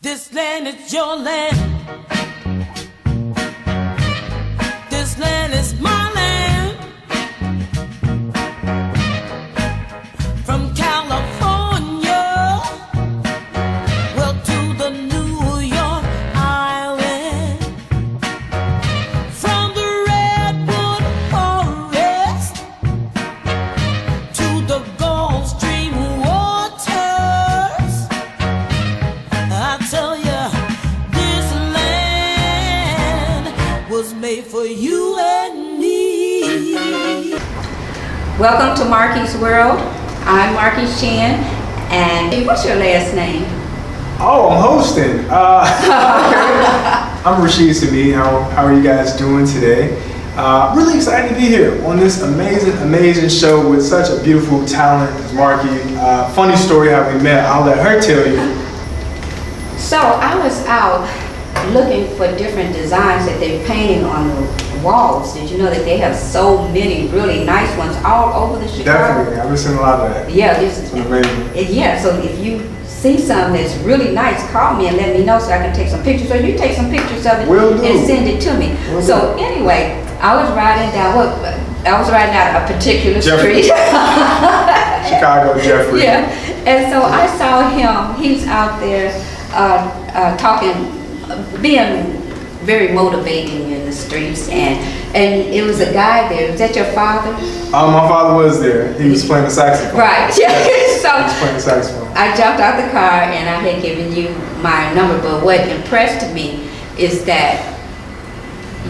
This land is your land. This land is my land. From California, well, to the New York Island. From the Redwood Forest to the Gulf Stream waters. I tell ya, this land was made for you and me. Welcome to Markies World. I'm Markie Shinn, and what's your last name? Oh, I'm hosting. Okay. I'm RASHEED. How are you guys doing today? Really excited to be here on this amazing show with such a beautiful talent as Markie. Funny story how we met. I'll let her tell you. So I was out looking for different designs that they're painting on the walls. Did you know that they have so many really nice ones all over the Chicago? Definitely, I've been seeing a lot of that. Yeah, this is amazing. Yeah, so if you see something that's really nice, call me and let me know so I can take some pictures. Or you take some pictures of it and send it to me. So anyway, I was riding down a particular street. Chicago Jeffrey. Yeah, and so I saw him. He's out there talking, being very motivating in the streets, and it was a guy there. Was that your father? My father was there. He was playing the saxophone. Right. Yeah. So he was playing the saxophone. I jumped out the car and I had given you my number, but what impressed me is that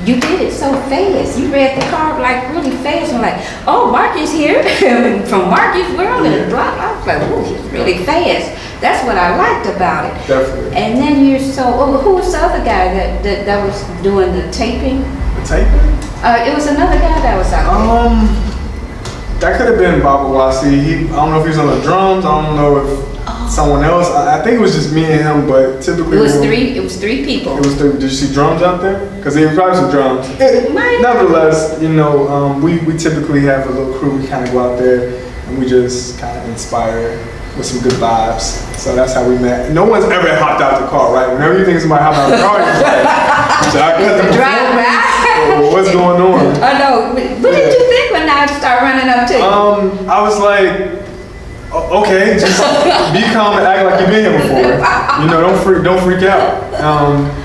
you did it so fast. You read the card like really fast. I'm like, oh, Markie's here from Markies World, and blah. I was like, oh, he's really fast. That's what I liked about it. Definitely. And then you're who was the other guy that was doing the taping? The taping? It was another guy that was out there. That could have been Baba Wasi. I don't know if he was on the drums. I don't know if someone else. I think it was just me and him, but typically it was three people. It was three. Did you see drums out there? Because there was probably some drums. Nevertheless, you know, we typically have a little crew. We kind of go out there and we just kind of inspire with some good vibes. So that's how we met. No one's ever hopped out the car, right? Whenever you think somebody hopped out the car, you're like, should I cut the drive back? What's going on? I know. What did you think when I started running up to you? I was like, okay, just be calm and act like you've been here before. You know, don't freak out.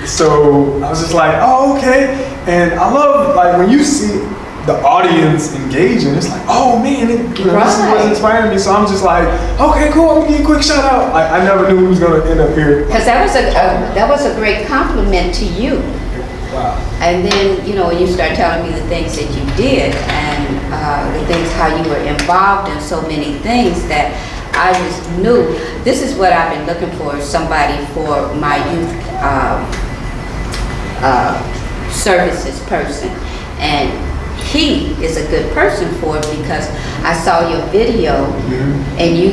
So I was just like, oh, okay. And I love like when you see the audience engaging, it's like, oh man, this is what's inspiring me. So I'm just like, okay, cool. I'm gonna give you a quick shout out. I never knew we was gonna end up here. Because that was a great compliment to you. Wow. And then, you know, when you start telling me the things that you did and the things how you were involved in so many things that I just knew this is what I've been looking for, somebody for my youth services person. And he is a good person for it because I saw your video and you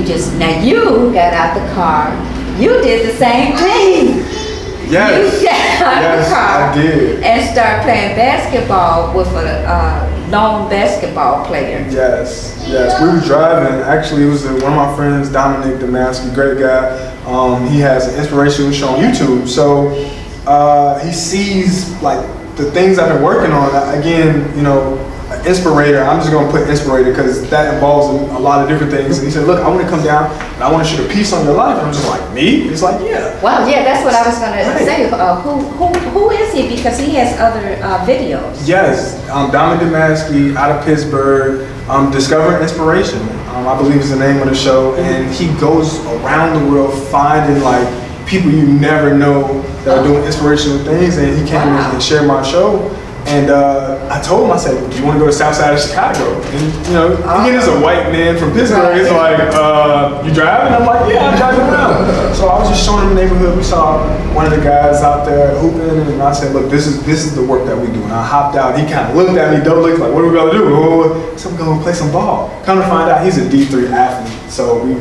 got out the car, you did the same thing. Yes. You got out the car I did. and started playing basketball with a lone basketball player. Yes. We were driving. Actually, it was one of my friends, Dominic Damaski, great guy. He has an inspirational show on YouTube. So he sees like the things I've been working on. Again, you know, inspirator. I'm just gonna put inspirator because that involves a lot of different things. And he said, look, I want to come down and I want to shoot a piece on your life. And I'm just like, me? He's like, yeah. Wow, yeah, that's what I was gonna say. Who is he? Because he has other videos. Yes, Dominic Damaski out of Pittsburgh, Discovering Inspiration, I believe is the name of the show. And he goes around the world finding like people you never know that are doing inspirational things. And he came and shared my show. And I told him, I said, do you want to go to the south side of Chicago? And you know, again, as a white man from Pittsburgh, it's like, you driving? I'm like, yeah, I'm driving around. So I was just showing him the neighborhood. We saw one of the guys out there hooping, and I said, look, this is the work that we do. And I hopped out. He kind of looked at me, double looked like, what are we gonna do? So we're gonna play some ball. Come to find out, he's a D3 athlete. So we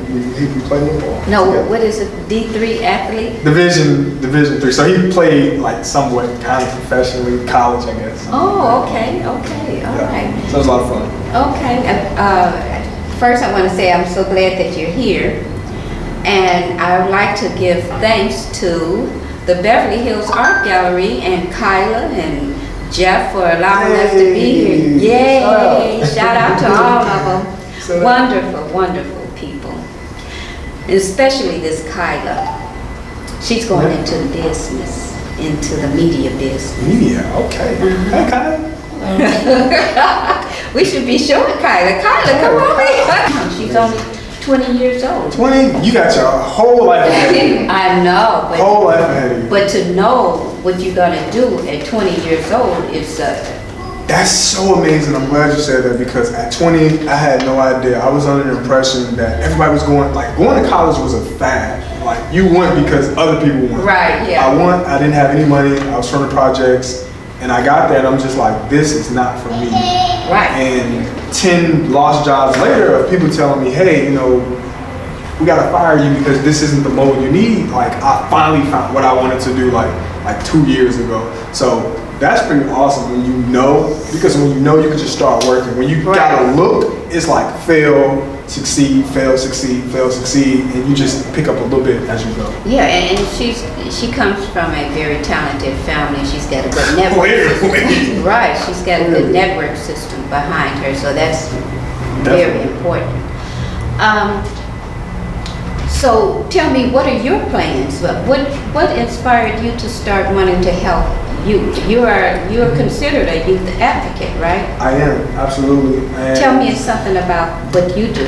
played football. No, what is a D3 athlete? Division 3. So he played like somewhat kind of professionally, college, I guess. Oh, okay, all right. So it was a lot of fun. Okay, first I want to say I'm so glad that you're here. And I would like to give thanks to the Beverly Hills Art Gallery and Kyla and Jeff for allowing us to be here. Yay! Shout out to all of them. Wonderful, wonderful people. And especially this Kyla. She's going into the business, into the media business. Media, okay. Hey, Kyla. We should be showing Kyla. Kyla, come on here. She's only 20 years old. 20? You got your whole life ahead of you. I know, but Whole life ahead of you. But to know what you're gonna do at 20 years old is That's so amazing. I'm glad you said that because at 20, I had no idea. I was under the impression that everybody was going to college was a fad. Like you went because other people went. right. Yeah. I didn't have any money. I was from the projects and I got there and I'm just like, this is not for me. Right. And 10 lost jobs later of people telling me, hey, you know, we gotta fire you because this isn't the mold you need. Like I finally found what I wanted to do like 2 years ago. So that's pretty awesome when you know, because when you know you can just start working. When you gotta look, it's like fail, succeed, fail, succeed, fail, succeed, and you just pick up a little bit as you go. Yeah, and she comes from a very talented family. She's got a good network system. Right, she's got a good network system behind her, so that's very important. So tell me, what are your plans? What inspired you to start wanting to help youth? You are considered a youth advocate, right? I am, absolutely. And tell me something about what you do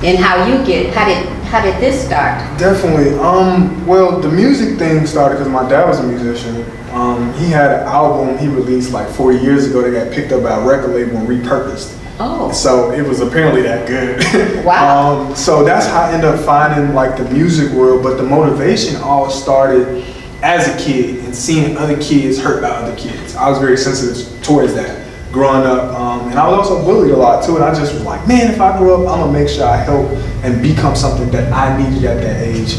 and how did this start? Definitely. Well, the music thing started because my dad was a musician. He had an album he released like 40 years ago that got picked up by a record label and repurposed. Oh. So it was apparently that good. Wow. So that's how I ended up finding like the music world, but the motivation all started as a kid and seeing other kids hurt by other kids. I was very sensitive towards that growing up, and I was also bullied a lot too, and I just was like, man, if I grow up, I'm gonna make sure I help and become something that I needed at that age.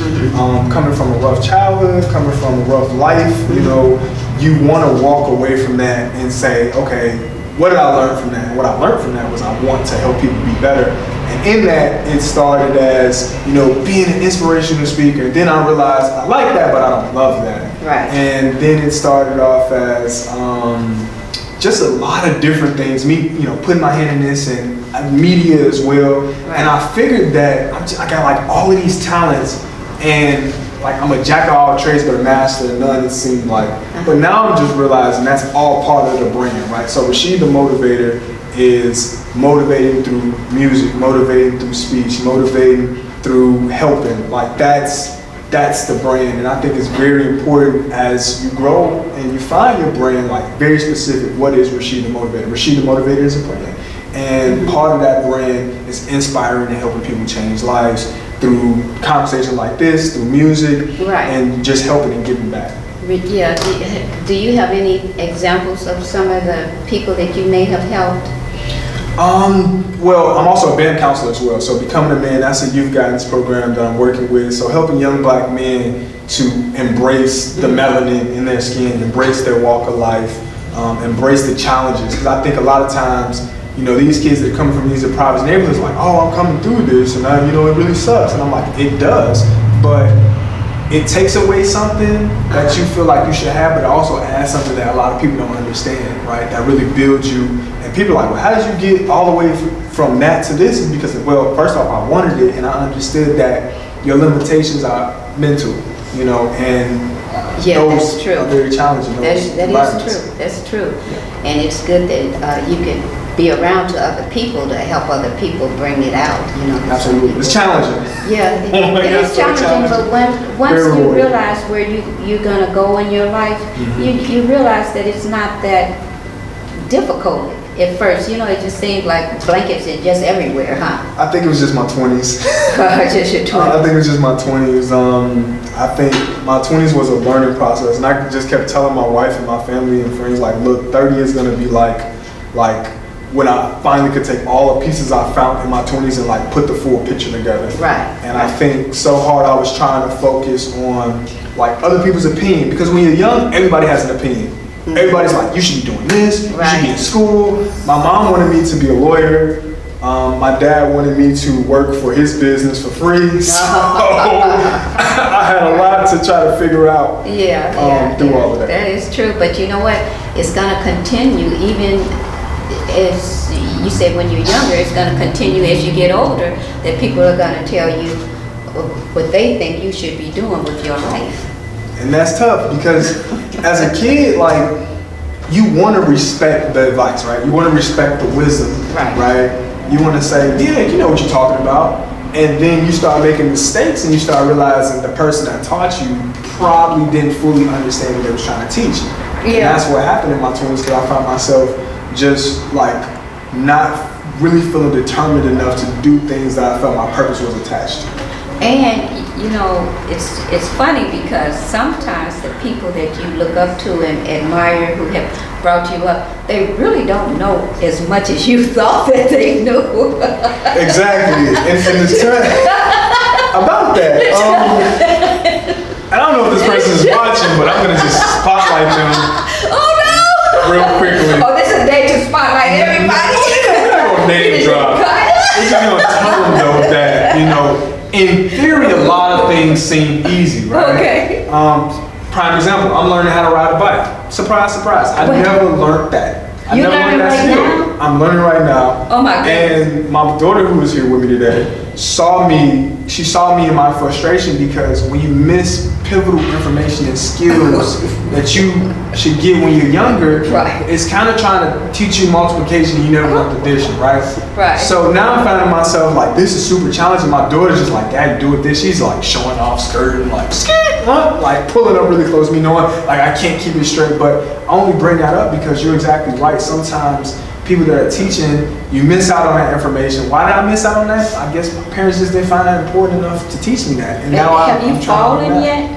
Coming from a rough childhood, coming from a rough life, you know, you wanna walk away from that and say, okay, what did I learn from that? And what I learned from that was I want to help people be better. And in that, it started as, you know, being an inspirational speaker. And then I realized I like that, but I don't love that. Right. And then it started off as just a lot of different things. Me, you know, putting my hand in this and media as well. Right. And I figured that I got like all of these talents and like I'm a jack of all trades but a master of none, it seemed like. But now I'm just realizing that's all part of the brand, right? So Rasheed the Motivator is motivating through music, motivating through speech, motivating through helping. Like that's the brand, and I think it's very important as you grow and you find your brand, like very specific. What is Rasheed the Motivator? Rasheed the Motivator is a brand, and part of that brand is inspiring and helping people change lives through conversations like this, through music, right, and just helping and giving back. Yeah. Do you have any examples of some of the people that you may have helped? Well, I'm also a band counselor as well. So Becoming a Man, that's a youth guidance program that I'm working with. So helping young black men to embrace the melanin in their skin, embrace their walk of life, embrace the challenges. Because I think a lot of times, you know, these kids that come from these impoverished neighborhoods, like, oh, I'm coming through this, and you know, it really sucks. And I'm like, it does, but it takes away something that you feel like you should have, but it also adds something that a lot of people don't understand, right? That really builds you. And people are like, well, how did you get all the way from that to this? Is because, well, first off, I wanted it, and I understood that your limitations are mental, you know, and yeah, those that's true. are very challenging. That is true. That's true. Yeah. And it's good that you can be around to other people to help other people bring it out, you know. Absolutely. It's challenging. Yeah, it is challenging, but once you realize where you're going to go in your life, you realize that it's not that difficult at first. You know, it just seemed like blankets are just everywhere, huh? I think it was just my 20s. Just your 20s. I think it was just my 20s. I think my 20s was a learning process, and I just kept telling my wife and my family and friends, like, look, 30 is going to be like when I finally could take all the pieces I found in my 20s and like put the full picture together. Right. And I think so hard I was trying to focus on like other people's opinion, because when you're young, everybody has an opinion. Everybody's like, you should be doing this, you should be in school. My mom wanted me to be a lawyer, My dad wanted me to work for his business for free, so I had a lot to try to figure out through all of that. That is true, but you know what? It's going to continue even as you said when you're younger, it's going to continue as you get older, that people are going to tell you what they think you should be doing with your life. And that's tough because as a kid, like, you want to respect the advice, right? You want to respect the wisdom, right? You want to say, yeah, you know what you're talking about. And then you start making mistakes and you start realizing the person that taught you probably didn't fully understand what they was trying to teach. And that's what happened in my 20s, because I found myself just like not really feeling determined enough to do things that I felt my purpose was attached to. And you know, it's funny because sometimes the people that you look up to and admire, who have brought you up, they really don't know as much as you thought that they knew. Exactly. And it's about that. I don't know if this person is watching, but I'm gonna just spotlight them. Oh no! Real quickly. Oh, this is a day to spotlight everybody. We're not gonna name drop. We're just gonna tell them though that, you know, in theory, a lot of things seem easy, right? Okay. Prime example, I'm learning how to ride a bike. Surprise, surprise. I never learned that. You learning right now? I'm learning right now. Oh my goodness. And my daughter, who was here with me today, saw me in my frustration, because when you miss pivotal information and skills that you should get when you're younger, it's kind of trying to teach you multiplication and you never learned addition, right? So now I'm finding myself like, this is super challenging. My daughter's just like, Dad, do it this. She's like showing off, skirting, like, like pulling up really close to me, knowing like I can't keep it straight. But I only bring that up because you're exactly right. Sometimes people that are teaching, you miss out on that information. Why did I miss out on that? I guess my parents just didn't find that important enough to teach me that. And now have you fallen yet?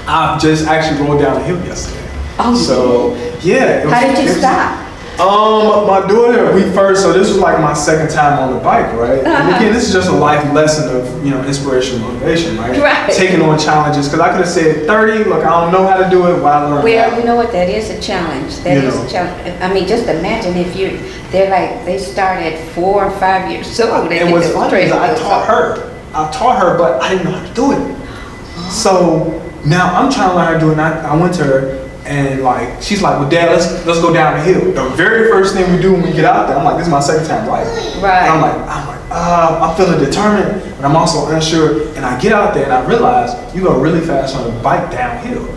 I've just actually rolled down the hill yesterday. Oh, so yeah. How did you stop? My daughter, so this was like my second time on the bike, right? And again, this is just a life lesson of, you know, inspiration, motivation, right? Taking on challenges, because I could have said 30, look, I don't know how to do it, why learn? Well, you know what, that is a challenge. That is a challenge. I mean, just imagine if they start at 4 or 5 years old. And what's funny is I taught her, but I didn't know how to do it. So now I'm trying to learn how to do it, and I went to her, and like, she's like, well, Dad, let's go down the hill. The very first thing we do when we get out there, I'm like, this is my second time riding. And I'm like, I'm feeling determined, but I'm also unsure. And I get out there and I realize you go really fast on a bike downhill.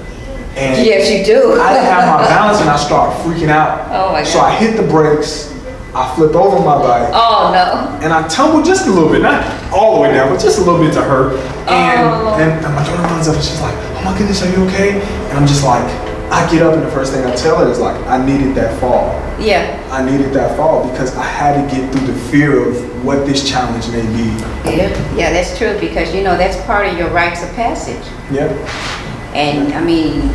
And yes, you do. I didn't have my balance and I start freaking out. Oh my God. So I hit the brakes, I flip over my bike. Oh no. And I tumble just a little bit, not all the way down, but just a little bit to her. And my daughter runs up and she's like, oh my goodness, are you okay? And I'm just like, I get up and the first thing I tell her is like, I needed that fall. Yeah. I needed that fall because I had to get through the fear of what this challenge may be. Yeah, that's true, because you know, that's part of your rites of passage. Yeah. And I mean,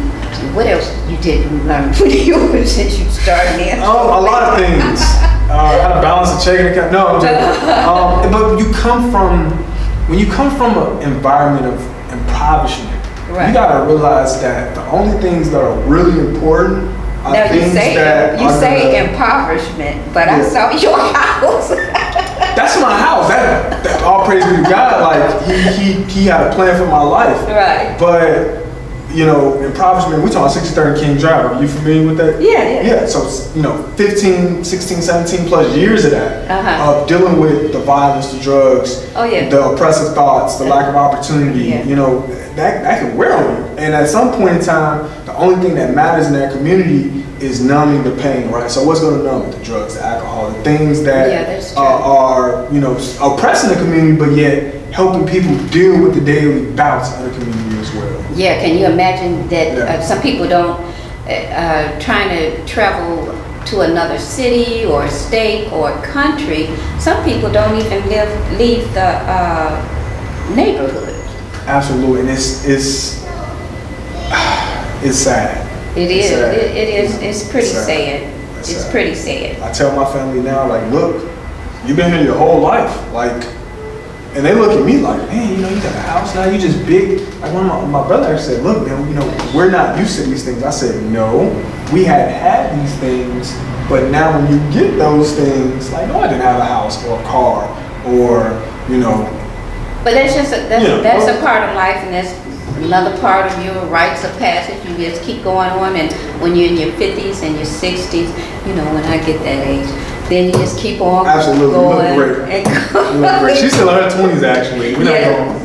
what else you didn't learn since you started there? A lot of things. How to balance a checking account. No, I'm joking. But when you come from an environment of impoverishment, you gotta realize that the only things that are really important are things that you say impoverishment, but I saw your house. That's my house. That all praise be to God. Like he had a plan for my life. Right. But you know, impoverishment, we're talking 63rd King Drive. Are you familiar with that? Yeah. So, you know, 15, 16, 17 plus years of that, of dealing with the violence, the drugs, the oppressive thoughts, the lack of opportunity, you know, that can wear on you. And at some point in time, the only thing that matters in that community is numbing the pain, right? So what's going to numb it? The drugs, the alcohol, the things that are, you know, oppressing the community, but yet helping people deal with the daily bouts of the community as well. Yeah, can you imagine that some people don't, trying to travel to another city or state or country, some people don't even leave the neighborhood. Absolutely, and it's sad. It is. It's pretty sad. It's pretty sad. I tell my family now, like, look, you've been here your whole life, like. And they look at me like, man, you know, you got a house now, you just big. Like one of my brother said, look, man, you know, we're not used to these things. I said, no, we hadn't had these things But now when you get those things, like, no, I didn't have a house or a car or, you know. But that's just that's a part of life, and that's another part of your rites of passage. You just keep going on, and when you're in your 50s and your 60s, you know, when I get that age, then you just keep on Absolutely. going. You look great. And going. You look great. She's still in her 20s, actually. We're not going.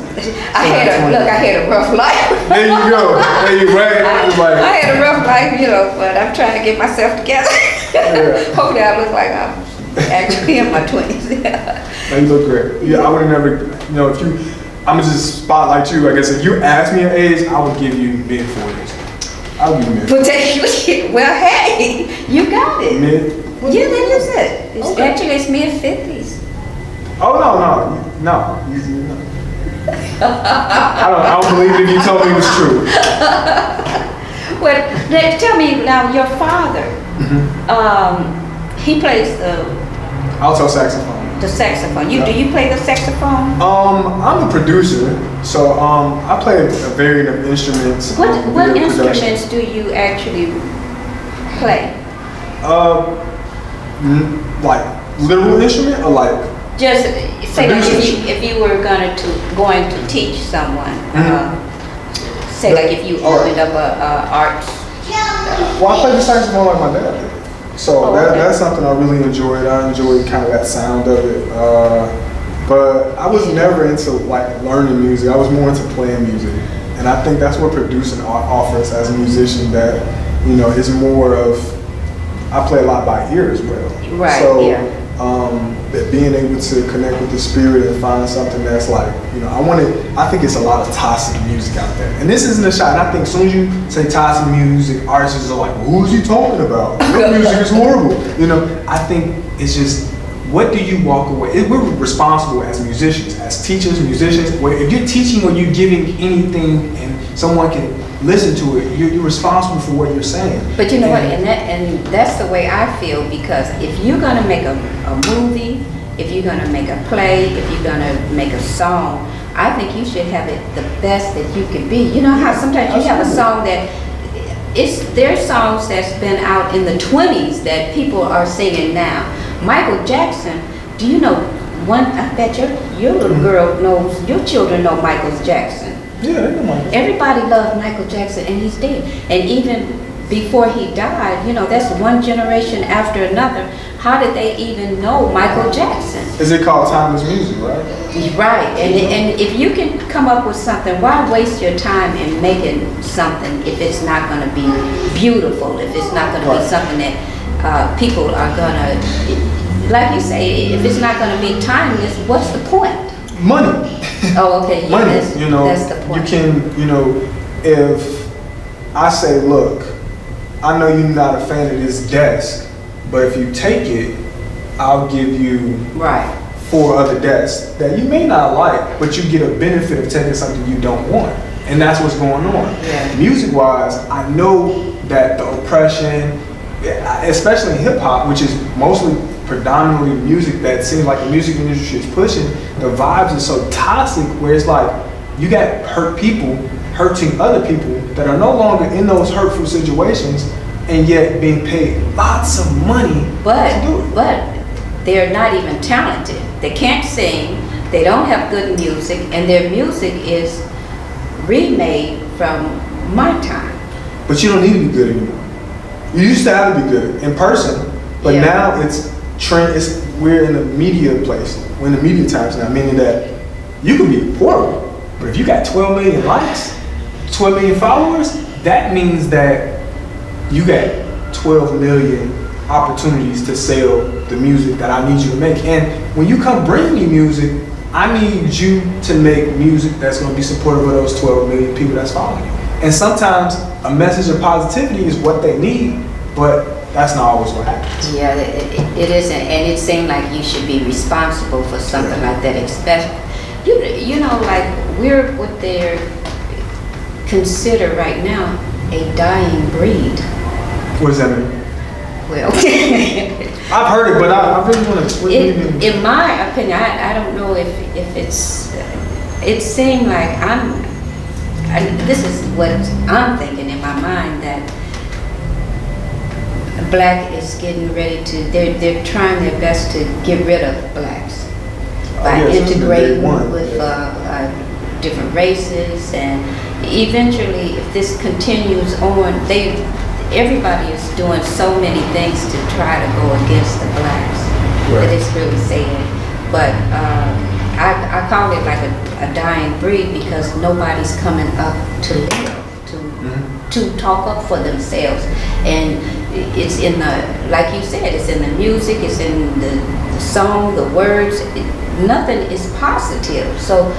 I had a rough life. There you go. There you right. I had a rough life, you know, but I'm trying to get myself together. Yeah. Hopefully I look like I'm actually in my 20s. No, you look great. Yeah, I would have never, you know, if you, I'm gonna just spotlight you. I guess if you asked me your age, I would give you mid 40s. I would give you mid. Potentially, well, hey, you got it. Mid? Yeah, that is it. It's Okay. actually it's mid 50s. Oh no. I don't believe it if you told me it was true. Well, tell me now, your father, he plays Alto saxophone. the saxophone. Yeah. Do you play the saxophone? I'm a producer, so I play a variety of instruments. What video production. instruments do you actually play? Like literal instrument or like? Just say like Producers. if you were going to teach someone, say like if you Art. opened up a arts. Well, I play the saxophone like my dad did. So Oh, okay. that's something I really enjoyed. I enjoyed kind of that sound of it. But I was never into like learning music. I was more into playing music. And I think that's what producing offers as a musician, that, you know, it's more of, I play a lot by ear as well. Right, So, yeah. that being able to connect with the spirit and find something that's like, you know, I think it's a lot of toxic music out there. And this isn't a shot. And I think as soon as you say toxic music, artists are like, well, who is he talking about? Your music is horrible. You know, I think it's just, what do you walk away? We're responsible as musicians, as teachers, musicians. Where if you're teaching or you're giving anything and someone can listen to it, you're responsible for what you're saying. But you know what, and that's the way I feel, because if you're gonna make a movie, if you're gonna make a play, if you're gonna make a song, I think you should have it the best that you can be. You know how sometimes you have a song that there's songs that's been out in the 20s that people are singing now. Michael Jackson, do you know I bet your little girl knows, your children know Michael Jackson. Yeah, they know Michael. Everybody loved Michael Jackson, and he's dead. And even before he died, you know, that's one generation after another. How did they even know Michael Jackson? Is it called timeless music, right? Right. And if you can come up with something, why waste your time in making something if it's not going to be beautiful, if it's not going to be something that people are going to, like you say, if it's not going to be timeless, what's the point? Money. Oh, okay. Yeah, Money, that's, you know, that's the point. you can, you know, if I say, look, I know you're not a fan of this desk, but if you take it, I'll give you Right. 4 other desks that you may not like, but you get a benefit of taking something you don't want. And that's what's going on. Yeah. Music-wise, I know that the oppression, especially in hip-hop, which is mostly predominantly music that seems like the music industry is pushing, the vibes are so toxic where it's like you got hurt people hurting other people that are no longer in those hurtful situations and yet being paid lots of money to do it. But they're not even talented. They can't sing, they don't have good music, and their music is remade from my time. But you don't need to be good anymore. You used to have to be good in person, but Yeah. now it's trend. We're in the media place. We're in the media times now, meaning that you can be horrible, but if you got 12 million likes, 12 million followers, that means that you got 12 million opportunities to sell the music that I need you to make. And when you come bring me music, I need you to make music that's going to be supportive of those 12 million people that's following you. And sometimes a message of positivity is what they need, but that's not always what happens. Yeah, it isn't, and it seemed like you should be responsible for something like that, especially, you know, like we're what they're considered right now a dying breed. What does that mean? Well, I've heard it, but I really want to. What do you mean? in my opinion, I don't know if it's, it seemed like this is what I'm thinking in my mind, that Black is getting ready to, they're trying their best to get rid of blacks by integrating with different races, and eventually if this continues on, everybody is doing so many things to try to go against the blacks. Right. That it's really sad. But I call it like a dying breed because nobody's coming up to live, to talk up for themselves. And it's in the, like you said, it's in the music, it's in the song, the words. Nothing is positive. So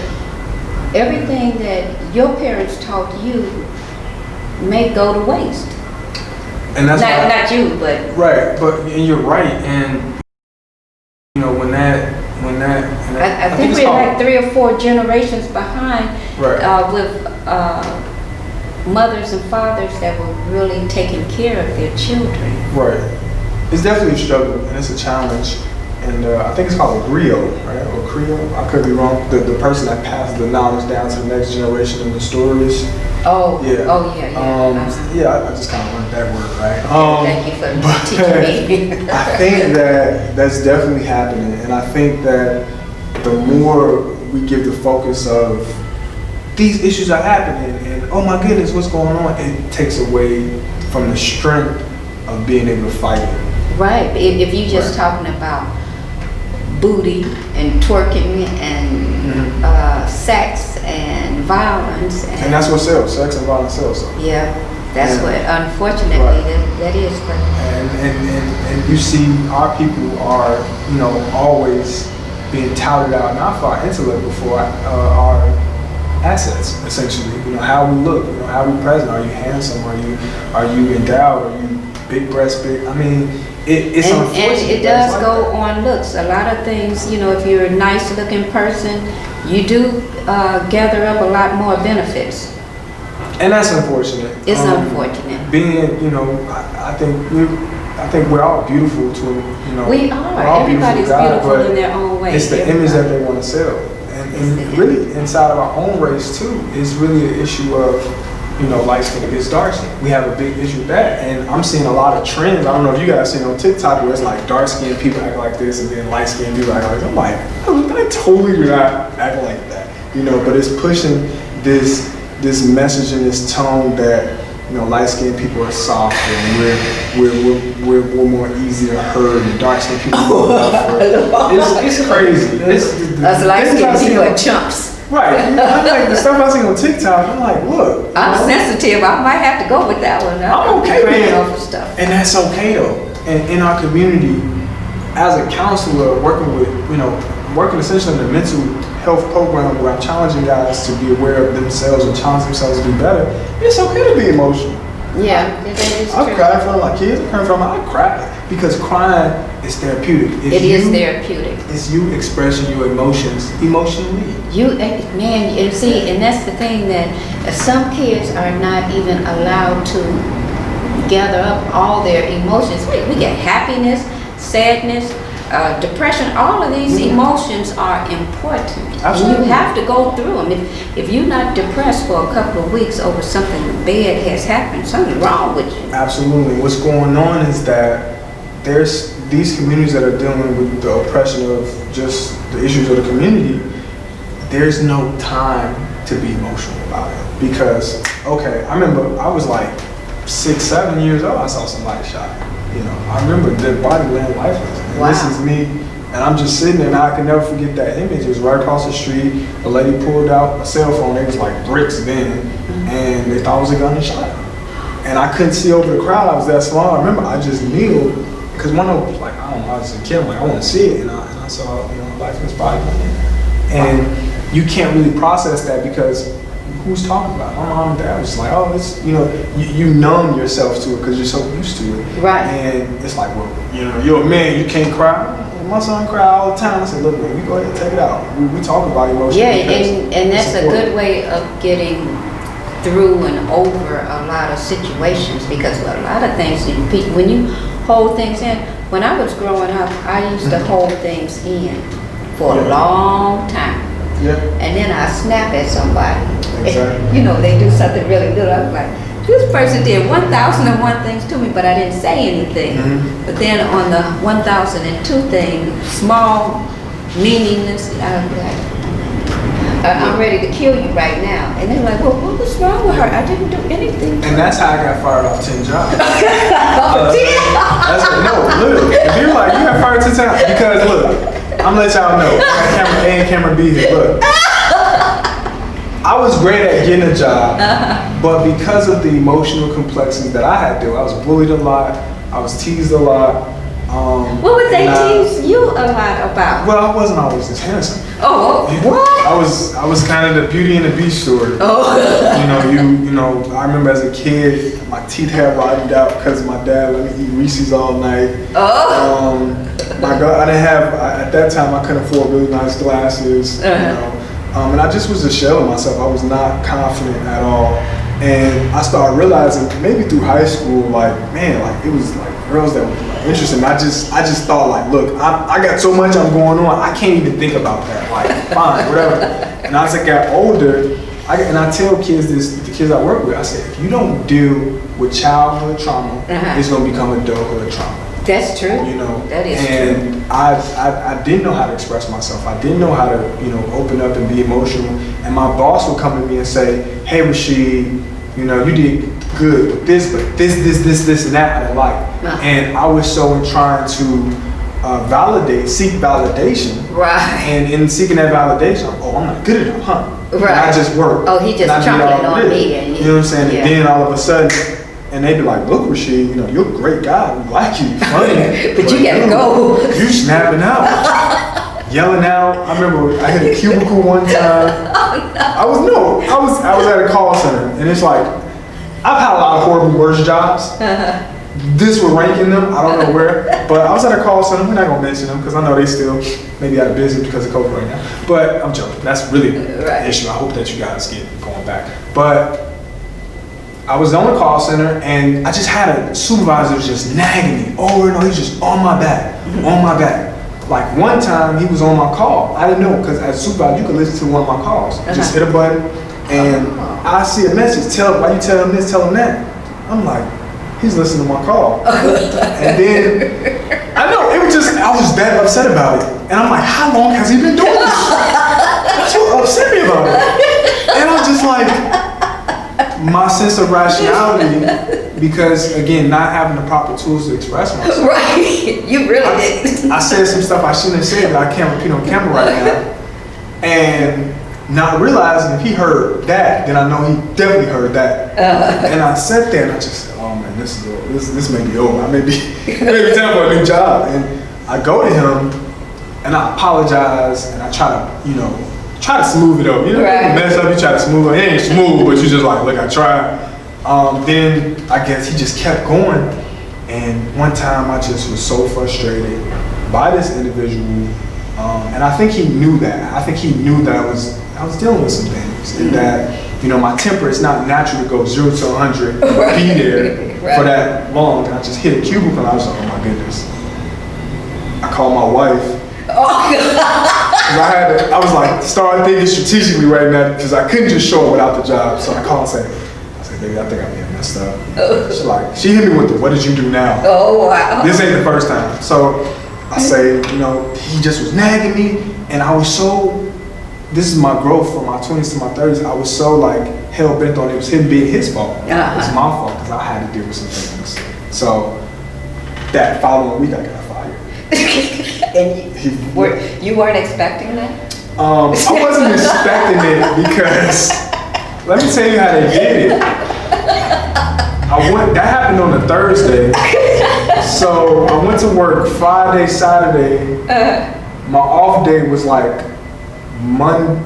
everything that your parents taught you may go to waste. And that's not you, but right. But and you're right. And you know when that. I think we're like 3 or 4 generations behind, right. With mothers and fathers that were really taking care of their children. Right. It's definitely a struggle and it's a challenge. And I think it's called a griot, right? Or Creole. I could be wrong. The person that passes the knowledge down to the next generation in the stories. Oh, yeah. Oh, yeah, yeah. Yeah, I just kind of learned that word, right? Thank you for teaching me. I think that's definitely happening. And I think that the more we give the focus of these issues are happening and oh my goodness, what's going on? It takes away from the strength of being able to fight it. Right. If you're just talking about booty and twerking and sex and violence. And that's what sells. Sex and violence sells. So. Yeah. That's what, unfortunately, that is. But and you see our people are, you know, always being touted out, not for our intellect, but for our assets, essentially. You know, how we look, you know, how we present. Are you handsome? Are you endowed? Are you big breast, big? I mean, it's unfortunate. And it does go on looks. A lot of things, you know, if you're a nice looking person, you do gather up a lot more benefits. And that's unfortunate. It's unfortunate. Being, you know, I think we're all beautiful to, you know. We are. Everybody's beautiful in their own way. It's the image that they want to sell. And really, inside of our own race, too, is really an issue of, you know, light skin against dark skin. We have a big issue with that. And I'm seeing a lot of trends. I don't know if you guys seen on TikTok where it's like dark skinned people act like this and then light skinned people act like this. I'm like, I totally do not act like that. You know, but it's pushing this message and this tone that, you know, light-skinned people are soft and we're more easy to hurt, and dark-skinned people are more tougher. It's crazy. Us light-skinned people are chumps. Right. I'm like, the stuff I see on TikTok, I'm like, look. I'm sensitive. I might have to go with that one. I'm okay with it. Off of stuff. And that's okay though. And in our community, as a counselor, working essentially in a mental health program where I'm challenging guys to be aware of themselves and challenge themselves to be better, it's okay to be emotional. Yeah, that is true. I cry in front of my kids, I cry because crying is therapeutic. It is therapeutic. It's you expressing your emotions emotionally. And see, and that's the thing that some kids are not even allowed to gather up all their emotions. We get happiness, sadness, depression. All of these emotions are important. Absolutely. You have to go through them. If you're not depressed for a couple of weeks over something bad has happened, something's wrong with you. Absolutely. What's going on is that there's these communities that are dealing with the oppression of just the issues of the community. There's no time to be emotional about it because, okay, I remember I was like 6, 7 years old. I saw somebody shot. You know, I remember the body laying lifeless. And wow. This is me, and I'm just sitting there, and I can never forget that image. It was right across the street. The lady pulled out a cell phone. It was like bricks then, and they thought it was a gun and shot her. And I couldn't see over the crowd. I was that small. I remember I just kneeled because one of them was like, I don't know, I was a kid. I'm like, I want to see it, and I saw, you know, lifeless body. And you can't really process that because who's talking about it? My mom and dad was like, oh, it's, you know, you numb yourself to it because you're so used to it. Right. And it's like, well, you know, you're a man, you can't cry. Well, my son cry all the time. I said, look, man, we go ahead and take it out. We talk about emotions. Yeah, and that's a good way of getting through and over a lot of situations because a lot of things, when you hold things in, when I was growing up, I used to hold things in for a long time. Yeah. And then I snap at somebody. Exactly. You know, they do something really good. I'm like, this person did 1,001 things to me, but I didn't say anything. But then on the 1,002 thing, small, meaningless, I was like, I'm ready to kill you right now. And they're like, well, what was wrong with her? I didn't do anything. And that's how I got fired off 10 jobs. Oh, That's like, no, look, if you're like, you got fired 10 times, because look, I'm gonna let y'all know, I got camera A and camera B here, look. I was great at getting a job, but because of the emotional complexity that I had to do, I was bullied a lot, I was teased a lot. what would they tease you a lot about? Well, I wasn't always this handsome. Oh, what? I was kind of the Beauty and the Beast story. Oh. You know, I remember as a kid, my teeth had rotted out because my dad let me eat Reese's all night. Oh. My God, I didn't have, at that time, I couldn't afford really nice glasses, you know. And I just was a shell of myself. I was not confident at all. And I started realizing, maybe through high school, like, man, like, it was like girls that were like, interesting. I just thought, like, look, I got so much I'm going on, I can't even think about that. Like, fine, whatever. And as I got older, I tell kids this, the kids I work with, I say, if you don't deal with childhood trauma, it's going to become adulthood trauma. That's true. You know, that is true. And I didn't know how to express myself. I didn't know how to, you know, open up and be emotional. And my boss would come to me and say, hey, Rasheed, you know, you did good with this, but this, and that I didn't like. And I was so in trying to seek validation. Right. And in seeking that validation, oh, I'm not good enough, huh? Right. And I just work. Oh, he just chuckling on me. And you know what I'm saying? Yeah. And then all of a sudden, and they'd be like, look, Rasheed, you know, you're a great guy. We like you. You're funny. but you gotta go. You snapping out. Yelling out. I remember I hit a cubicle one time. I was at a call center, and it's like, I've had a lot of horrible worst jobs. This would rank in them, I don't know where. But I was at a call center, we're not gonna mention them because I know they still maybe out of business because of COVID right now. But I'm joking, that's really the issue. I hope that you guys get going back. But I was on the call center and I just had a supervisor just nagging me over and over. He was just on my back, on my back. Like one time he was on my call. I didn't know because as a supervisor you could listen to one of my calls. Just hit a button and I see a message. Why you tell him this, tell him that. I'm like, he's listening to my call. And then I know I was that upset about it. And I'm like, how long has he been doing this? That's what upset me about it. And I'm just like, my sense of rationality, because again, not having the proper tools to express myself. Right, you really did. I said some stuff I shouldn't have said that I can't repeat on camera right now. And not realizing if he heard that, then I know he definitely heard that. And I sat there and I just said, oh man, this may be over. I may be time for a new job. And I go to him and I apologize and I try to, you know, try to smooth it over. You know, right. You mess up, you try to smooth it. It ain't smooth, but you just like, look, I tried. Then I guess he just kept going. And one time I just was so frustrated by this individual. And I think he knew that. I think he knew that I was dealing with some things. And that, you know, my temper is not natural to go 0 to 100 and be there for that long. And I just hit a cubicle and I was like, oh my goodness. I called my wife. Oh, I was like, start thinking strategically right now because I couldn't just show up without the job. So I called and said, baby, I think I'm getting messed up. She hit me with the, what did you do now? Oh, wow. This ain't the first time. So I say, you know, he just was nagging me and I was so, this is my growth from my 20s to my 30s. I was so like hell bent on it was him being his fault. It was my fault because I had to deal with some things. So that following week I got fired. And you weren't expecting that? I wasn't expecting it because let me tell you how they did it. That happened on a Thursday. So I went to work Friday, Saturday. My off day was like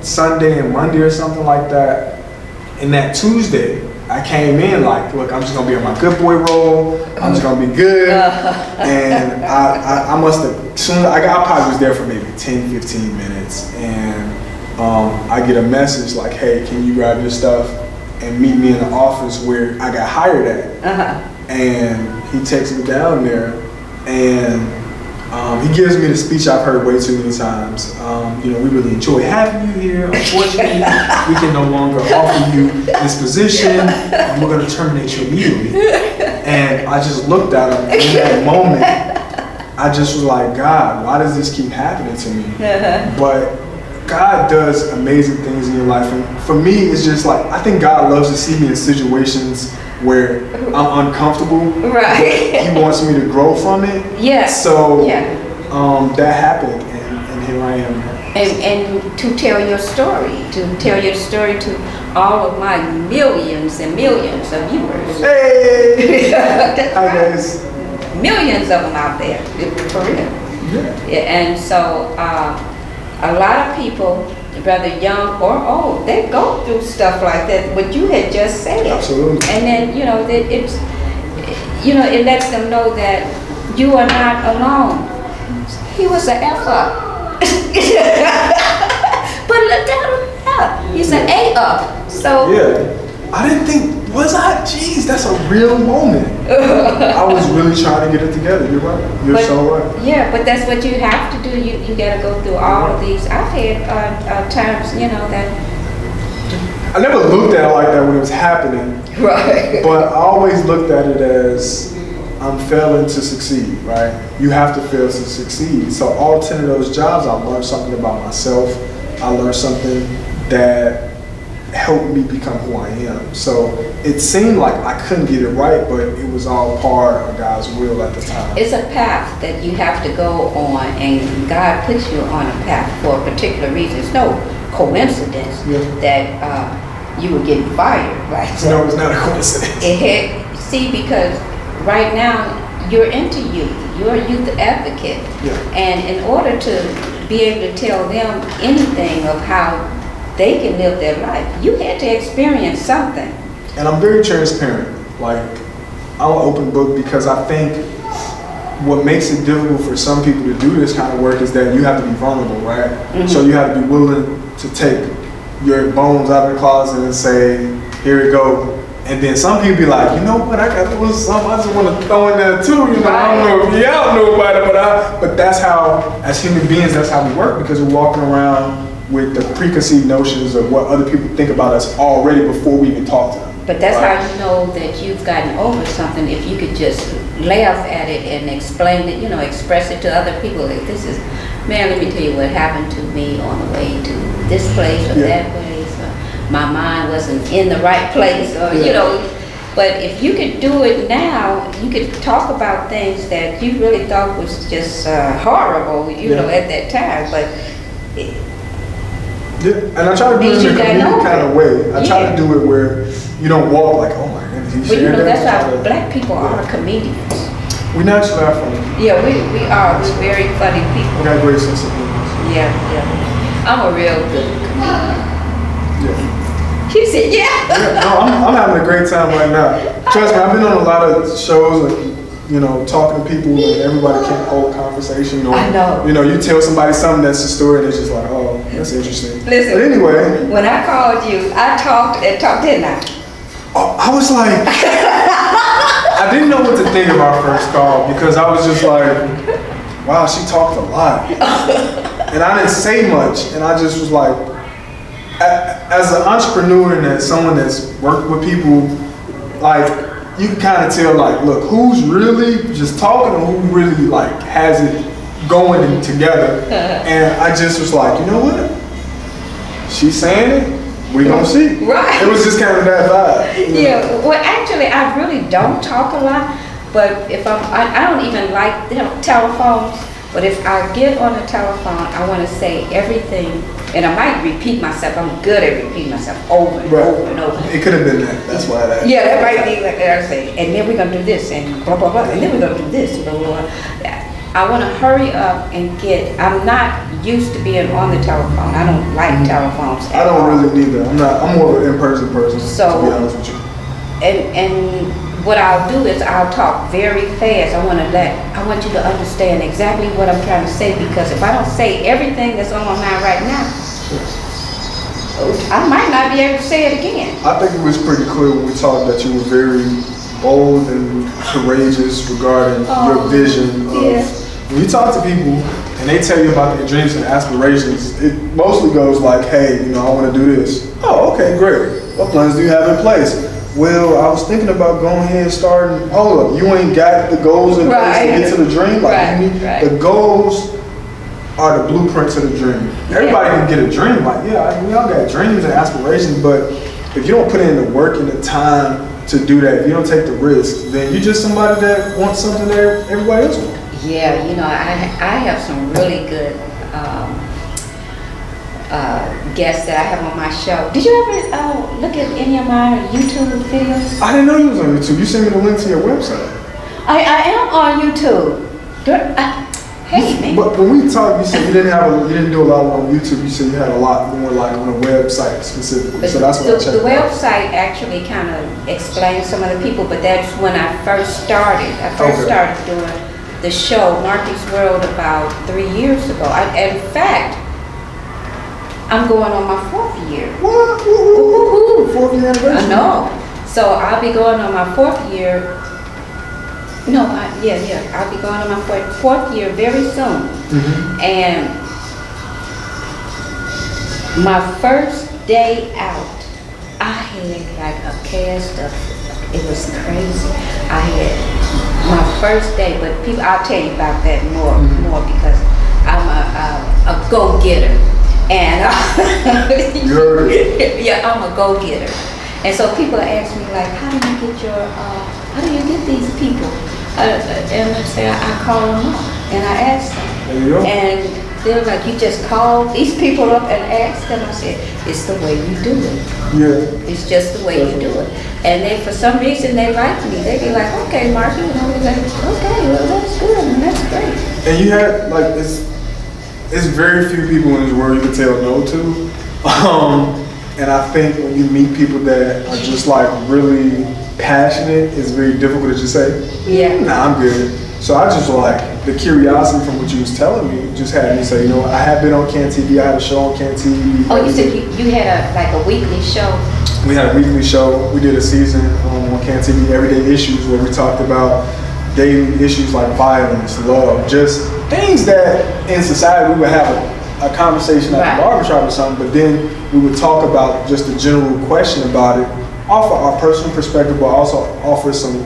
Sunday and Monday or something like that. And that Tuesday, I came in like, look, I'm just gonna be on my good boy role. I'm just gonna be good. And I must have, as soon as I probably was there for maybe 10, 15 minutes. And I get a message like, hey, can you grab your stuff and meet me in the office where I got hired at. And he takes me down there and He gives me the speech I've heard way too many times. You know, we really enjoy having you here. Unfortunately, we can no longer offer you this position, and we're going to terminate you immediately. And I just looked at him in that moment. I just was like, God, why does this keep happening to me? But God does amazing things in your life. And for me, it's just like, I think God loves to see me in situations where I'm uncomfortable. Right. He wants me to grow from it. Yeah. So that happened, and here I am. And to tell your story to all of my millions and millions of viewers. Hey! That's Hi right. guys. Millions of them out there, for real. Yeah. And so a lot of people, whether young or old, they go through stuff like that, what you had just said. Absolutely. And then, you know, that it's, you know, it lets them know that you are not alone. He was an F-up. But look at him now. He's an A-up. So Yeah. I didn't think, was I? Jeez, that's a real moment. I was really trying to get it together. You're right. You're so right. Yeah, but that's what you have to do. You got to go through all of these. I've had times, you know, that. I never looked at it like that when it was happening. Right. But I always looked at it as I'm failing to succeed, right? You have to fail to succeed. So all 10 of those jobs, I learned something about myself. I learned something that helped me become who I am. So it seemed like I couldn't get it right, but it was all part of God's will at the time. It's a path that you have to go on, and God puts you on a path for a particular reason. It's no coincidence that you were getting fired. Right? No, it's not a coincidence. See, because right now you're into youth. You're a youth advocate. Yeah. And in order to be able to tell them anything of how they can live their life, you had to experience something. And I'm very transparent. Like, I'm an open book because I think what makes it difficult for some people to do this kind of work is that you have to be vulnerable, right? Mm-hmm. So you have to be willing to take your bones out of the closet and say, here we go. And then some people be like, you know what, I got a little something I just want to throw in there too. You know, I don't know if y'all know about it, but that's how, as human beings, that's how we work, because we're walking around with the preconceived notions of what other people think about us already before we even talk to them. But that's how you know that you've gotten over something, if you could just laugh at it and explain it, you know, express it to other people. Like, this is, man, let me tell you what happened to me on the way to this place or that place. My mind wasn't in the right place, or you know. But if you could do it now, you could talk about things that you really thought was just horrible, you know, at that time. But and I try to do it in a comedic kind of way. I try to do it where you don't walk like, oh my goodness, but you know, that's how black people are comedians. We naturally are funny. Yeah, we are. We're very funny people. We got a great sense of humor. Yeah. I'm a real good comedian. Yeah. He said, yeah. No, I'm having a great time right now. Trust me, I've been on a lot of shows, like, you know, talking to people, and everybody can't hold a conversation. Or, I know. You know, you tell somebody something that's a story, and it's just like, oh, that's interesting. Listen, but anyway. When I called you, I talked, didn't I? Oh, I was like, I didn't know what to think of our first call, because I was just like, wow, she talked a lot. And I didn't say much, and I just was like, as an entrepreneur and as someone that's worked with people, like, you can kind of tell, like, look, who's really just talking and who really, like, has it going together. And I just was like, you know what? She's saying it, we gonna see. Right. It was just kind of that vibe. Yeah, well, actually, I really don't talk a lot, but if I don't even like telephones, but if I get on the telephone, I want to say everything, and I might repeat myself. I'm good at repeating myself over and over and over. It could have been that. That's why that. Yeah, that might be like that. I say, and then we're gonna do this, and blah blah blah, and then we're gonna do this, blah blah blah. I want to hurry up and get. I'm not used to being on the telephone. I don't like telephones. I don't really neither. I'm more of an in-person person. So, to be honest with you. And what I'll do is I'll talk very fast. I want you to understand exactly what I'm trying to say, because if I don't say everything that's on my mind right now, I might not be able to say it again. I think it was pretty clear when we talked that you were very bold and courageous regarding your vision of when you talk to people and they tell you about their dreams and aspirations, it mostly goes like, hey, you know, I want to do this. Oh, okay, great. What plans do you have in place? Well, I was thinking about going ahead and starting. Hold up, you ain't got the goals in place to get to the dream. Like the goals are the blueprints of the dream. Everybody can get a dream. Like, yeah, we all got dreams and aspirations, but if you don't put in the work and the time to do that, if you don't take the risk, then you're just somebody that wants something that everybody else wants. Yeah, you know, I have some really good guests that I have on my show. Did you ever look at any of my YouTube videos? I didn't know you was on YouTube. You sent me the link to your website. I am on YouTube. Hey, man. But when we talked, you said you didn't do a lot on YouTube. You said you had a lot more like on a website specifically. So that's what I checked The website actually kind of explains some of the people, but that's when I first started. I first started doing the show Markies World about 3 years ago. In fact, I'm going on my 4th year. What? Woo-hoo. 4th year anniversary? I know. So I'll be going on my 4th year. No, I'll be going on my 4th year very soon. Mm-hmm. And my first day out, I had like a cast of, it was crazy. I had my first day, but I'll tell you about that more because I'm a go-getter. And yeah, I'm a go-getter. And so people ask me like, how do you get these people? And I say, I call them up and I ask them. There you go. And they're like, you just call these people up and ask them? I said, it's the way you do it. Yeah. It's just the way you do it. And they, for some reason, they like me. They be like, okay, Markie, and I be like, okay, well, that's good and that's great. And you had like it's very few people in this world you can tell no to. And I think when you meet people that are just like really passionate, it's very difficult to just say, nah, I'm good. So I just like, the curiosity from what you was telling me just had me say, you know, I have been on Can TV, I had a show on Can TV. Oh, you said you had a weekly show? We had a weekly show. We did a season on Can TV, Everyday Issues, where we talked about daily issues like violence, love, just things that in society we would have a conversation at the barbershop or something, but then we would talk about just a general question about it, offer our personal perspective, but also offer some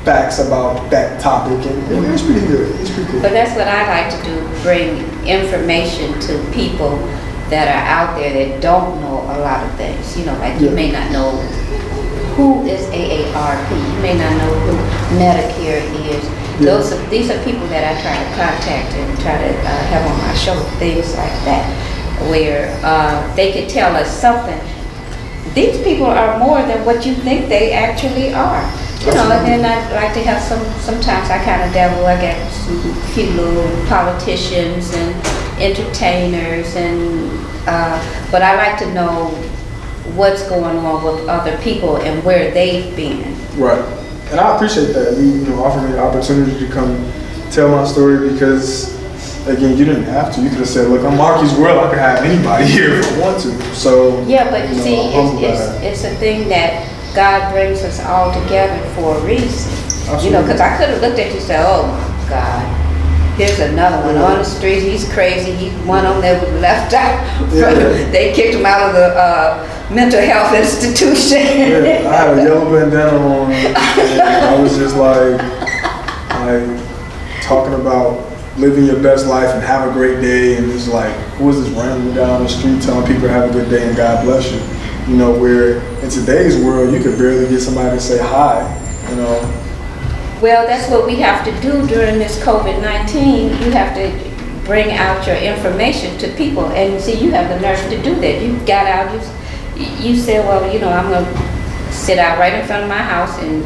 facts about that topic, and it's pretty good. It's pretty cool. But that's what I like to do, bring information to people that are out there that don't know a lot of things. You know, like you may not know who is AARP, you may not know who Medicare is. These are people that I try to contact and try to have on my show, things like that, where they could tell us something. These people are more than what you think they actually are. You know, and then I like to have sometimes I kind of dabble, I got some few little politicians and entertainers, and but I like to know what's going on with other people and where they've been. Right. And I appreciate that. You offered me the opportunity to come tell my story because, again, you didn't have to. You could have said, look, I'm Markies World. I could have anybody here if I want to. So, yeah, but you see, it's a thing that God brings us all together for a reason. Absolutely. You know, because I could have looked at you and said, oh my God, here's another one on the street. He's crazy. He's one of them that was left out. They kicked him out of the mental health institution. I had a yellow bandana on, and I was just like talking about living your best life and have a great day, and it's like, who is this rambling down the street telling people to have a good day and God bless you? You know, where in today's world you could barely get somebody to say hi, you know. Well, that's what we have to do during this COVID-19. You have to bring out your information to people, and see, you have the nerve to do that. You got out, you said, well, you know, I'm going to sit out right in front of my house and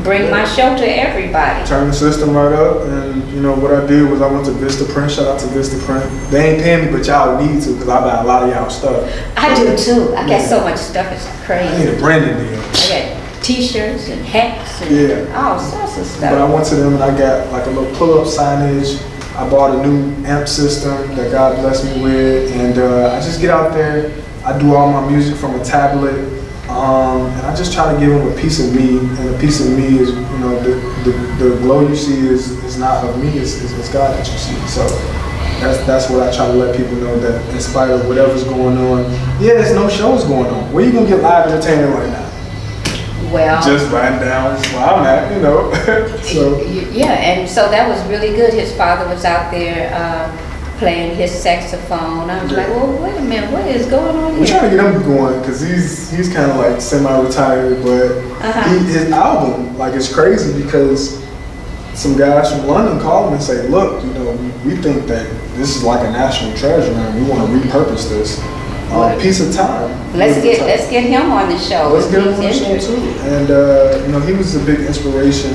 bring my show to everybody. Turn the system right up, and you know what I did was I went to Vista Print. Shout out to Vista Print. They ain't paying me, but y'all need to, because I buy a lot of y'all stuff. I do too. I got so much stuff, it's crazy. I need a branding deal. I got t-shirts and hats and all sorts of stuff. But I went to them and I got like a little pull-up signage. I bought a new amp system that God blessed me with, and I just get out there. I do all my music from a tablet. And I just try to give them a piece of me, and a piece of me is, you know, the glow you see is not of me, it's God that you see. So that's what I try to let people know, that in spite of whatever's going on, yeah, there's no shows going on. Where you gonna get live entertainment right now? Well, just riding down where I'm at, you know. So yeah, and so that was really good. His father was out there playing his saxophone. I was like, well, wait a minute, what is going on here? We're trying to get him going because he's kind of like semi-retired, but his album, like, it's crazy because some guys from London call him and say, look, you know, we think that this is like a national treasure and we want to repurpose this. Piece of time. Let's get him on the show. Let's get him on the show too. And you know, he was a big inspiration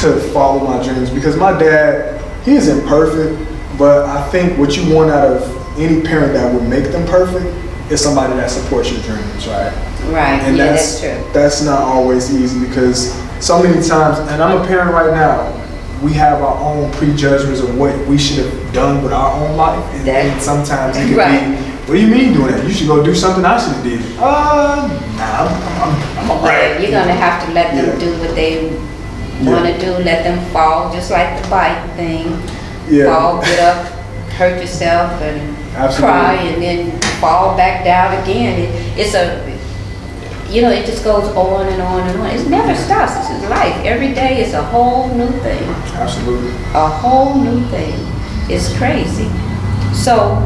to follow my dreams because my dad, he isn't perfect, but I think what you want out of any parent that would make them perfect is somebody that supports your dreams, right? Right. And yeah, that's true. That's not always easy because so many times, and I'm a parent right now, we have our own prejudgments of what we should have done with our own life, and sometimes it can be, what do you mean doing that? You should go do something I should have did. Nah, I'm all right. You're gonna have to let them do what they want to do. Let them fall, just like the bike thing. Fall, get up, hurt yourself, and cry, and then fall back down again. It's you know, it just goes on and on and on. It never stops. This is life. Every day is a whole new thing. Absolutely. A whole new thing. It's crazy. So,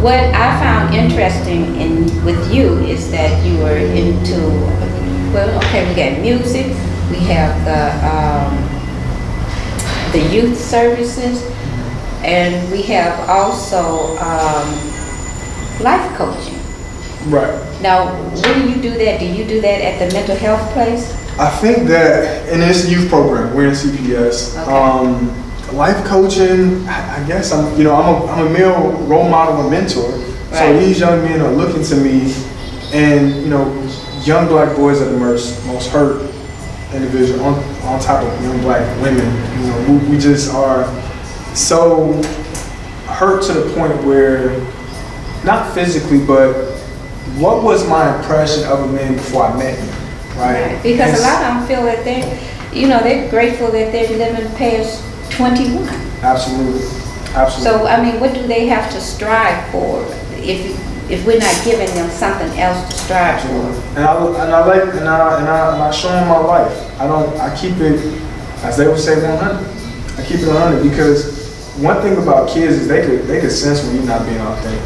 what I found interesting with you is that you were into, well, okay, we got music, we have the youth services, and we have also life coaching. Right. Now, where do you do that? Do you do that at the mental health place? I think that in this youth program, we're in CPS. Okay. Life coaching, I guess I'm a male role model and mentor. Right. So these young men are looking to me, and you know, young black boys are the most hurt individual on top of young black women. You know, we just are so hurt to the point where, not physically, but what was my impression of a man before I met him, right? Because a lot of them feel that they're grateful that they're living past 21. Absolutely. So, I mean, what do they have to strive for if we're not giving them something else to strive for? And I show them my life. I keep it, as they would say, 100. I keep it 100 because one thing about kids is they could sense when you're not being authentic.